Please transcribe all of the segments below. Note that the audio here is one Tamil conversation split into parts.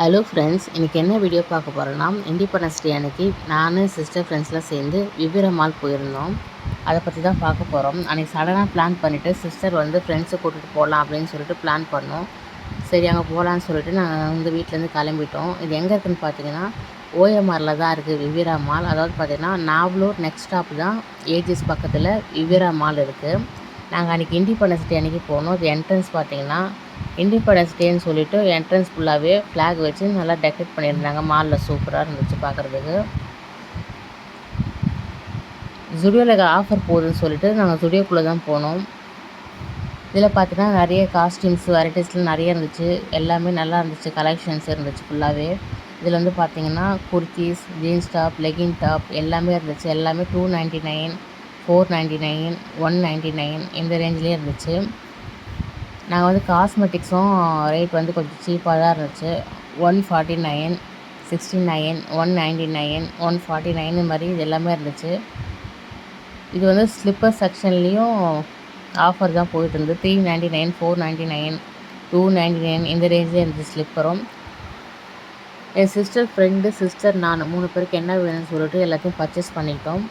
ஹலோ ஃப்ரெண்ட்ஸ், இன்றைக்கி என்ன வீடியோ பார்க்க போகிறோன்னா, இண்டிபெண்டன்ஸ் டே அன்றைக்கி நான் சிஸ்டர் ஃப்ரெண்ட்ஸ்லாம் சேர்ந்து விவேரா மால் போயிருந்தோம். அதை பற்றி தான் பார்க்க போகிறோம். அன்றைக்கி சடனாக பிளான் பண்ணிவிட்டு சிஸ்டர் ஃப்ரெண்ட்ஸை கூட்டிகிட்டு போகலாம் அப்படின்னு சொல்லிட்டு பிளான் பண்ணோம். சரி அங்கே போகலான்னு சொல்லிட்டு நாங்கள் வீட்டிலேருந்து கிளம்பிட்டோம். இது எங்கே இருக்குதுன்னு பார்த்தீங்கன்னா, ஓஎம்ஆரில் தான் இருக்குது விவேரா மால். அதாவது பார்த்திங்கன்னா நாவலூர் நெக்ஸ்ட் ஸ்டாப் தான் ஏஜிஎஸ் பக்கத்தில் விவேரா மால் இருக்குது. நாங்கள் அன்றைக்கி இண்டிபெண்டன்ஸ் டே அன்றைக்கி போனோம். இது என்ட்ரன்ஸ் பார்த்திங்கன்னா இண்டிபெண்டன்ஸ் டேன்னு சொல்லிட்டு என்ட்ரன்ஸ் ஃபுல்லாகவே ஃப்ளாக் வச்சு நல்லா டெக்கரேட் பண்ணியிருந்தாங்க. மாலில் சூப்பராக இருந்துச்சு பார்க்குறதுக்கு. ஜுடியோவில் ஆஃபர் போகுதுன்னு சொல்லிட்டு நாங்கள் ஜுடியோக்குள்ளே தான் போனோம். இதில் பார்த்தீங்கன்னா நிறைய காஸ்டியூம்ஸ் வெரைட்டிஸ்லாம் நிறைய இருந்துச்சு. எல்லாமே நல்லா இருந்துச்சு. கலெக்ஷன்ஸ் இருந்துச்சு ஃபுல்லாகவே. இதில் பார்த்தீங்கன்னா kurtis, jeans top, legging top எல்லாமே இருந்துச்சு. எல்லாமே 299, 499, 199 இந்த ரேஞ்சிலே இருந்துச்சு. நாங்கள் காஸ்மெட்டிக்ஸும் ரேட் கொஞ்சம் சீப்பாக தான் இருந்துச்சு. 149, 69, 199, 149 இது மாதிரி இது எல்லாமே இருந்துச்சு. இது ஸ்லிப்பர் செக்ஷன்லேயும் ஆஃபர் தான் போயிட்டு இருந்தது. 399, 499, 299 இந்த ரேஞ்சிலே இருந்துச்சு ஸ்லிப்பரும். என் சிஸ்டர் நான் 3 பேருக்கு என்ன வேணும்னு சொல்லிட்டு எல்லாத்தையும் பர்ச்சேஸ் பண்ணிக்கிட்டோம்.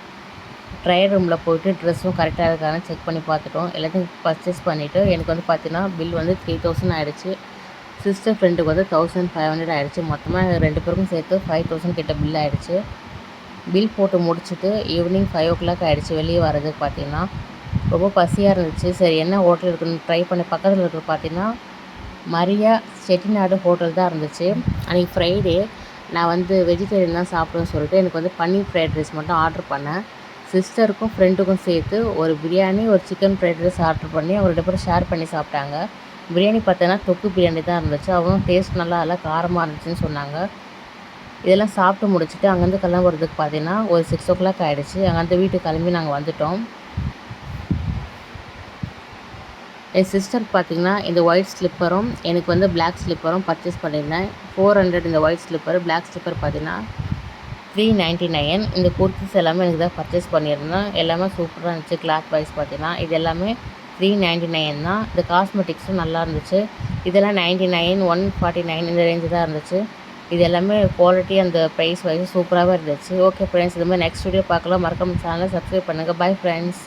ட்ரையல் ரூமில் போய்ட்டு ட்ரெஸ்ஸும் கரெக்டாக இருக்கான்னு செக் பண்ணி பார்த்துட்டோம். எல்லாத்தையும் பர்ச்சேஸ் பண்ணிவிட்டு எனக்கு பார்த்தீங்கன்னா பில் 3000 ஆகிடுச்சு. சிஸ்டர் ஃப்ரெண்டுக்கு 1500 ஆகிடுச்சு. மொத்தமாக 2 பேருக்கும் சேர்த்து 5000 கிட்ட பில் ஆகிடுச்சு. பில் போட்டு முடிச்சுட்டு ஈவினிங் 5 o'clock ஆகிடுச்சு வெளியே வர்றதுக்கு. பார்த்திங்கன்னா ரொம்ப பசியாக இருந்துச்சு. சரி என்ன ஹோட்டல் இருக்குன்னு ட்ரை பண்ணி பக்கத்தில் இருக்கிற பார்த்திங்கன்னா மரியா செட்டிநாடு ஹோட்டல் தான் இருந்துச்சு. அன்றைக்கி ஃப்ரைடே நான் வெஜிடேரியன் தான் சாப்பிடுன்னு சொல்லிட்டு எனக்கு பன்னீர் ஃப்ரைட் ரைஸ் மட்டும் ஆர்டர் பண்ணேன். சிஸ்டருக்கும் ஃப்ரெண்டுக்கும் சேர்த்து ஒரு பிரியாணி, ஒரு சிக்கன் ஃப்ரைட் ரைஸ் ஆர்டர் பண்ணி அவங்க 2 பேரும் ஷேர் பண்ணி சாப்பிட்டாங்க. பிரியாணி பார்த்தோன்னா தொக்கு பிரியாணி தான் இருந்துச்சு. அவங்களும் டேஸ்ட் நல்லா காரமாக இருந்துச்சுன்னு சொன்னாங்க. இதெல்லாம் சாப்பிட்டு முடிச்சுட்டு அங்கேருந்து கிளம்புறதுக்கு பார்த்தீங்கன்னா ஒரு 6 o'clock ஆகிடுச்சு. அங்கேருந்து வீட்டுக்கு கிளம்பி நாங்கள் வந்துவிட்டோம். என் சிஸ்டருக்கு பார்த்திங்கன்னா இந்த ஒயிட் ஸ்லிப்பரும் எனக்கு பிளாக் ஸ்லிப்பரும் பர்ச்சேஸ் பண்ணியிருந்தேன். 400 இந்த ஒயிட் ஸ்லிப்பர். பிளாக் ஸ்லிப்பர் பார்த்திங்கன்னா 399. இந்த குர்த்திஸ் எல்லாமே எனக்கு தான் பர்ச்சேஸ் பண்ணியிருந்தேன். எல்லாமே சூப்பராக இருந்துச்சு. கிளாத் வைஸ் பார்த்தீங்கன்னா இது எல்லாமே 399 தான். இந்த காஸ்மெட்டிக்ஸும் நல்லா இருந்துச்சு. இதெல்லாம் 99, 149 இந்த ரேஞ்சு தான் இருந்துச்சு. இது எல்லாமே குவாலிட்டி அந்த ப்ரைஸ் வைஸ் சூப்பராகவே இருந்துச்சு. ஓகே ஃப்ரெண்ட்ஸ், இது மாதிரி நெக்ஸ்ட் வீடியோ பார்க்கலாம். மறக்காம சேனலை சப்ஸ்கிரைப் பண்ணுங்கள். Bye friends.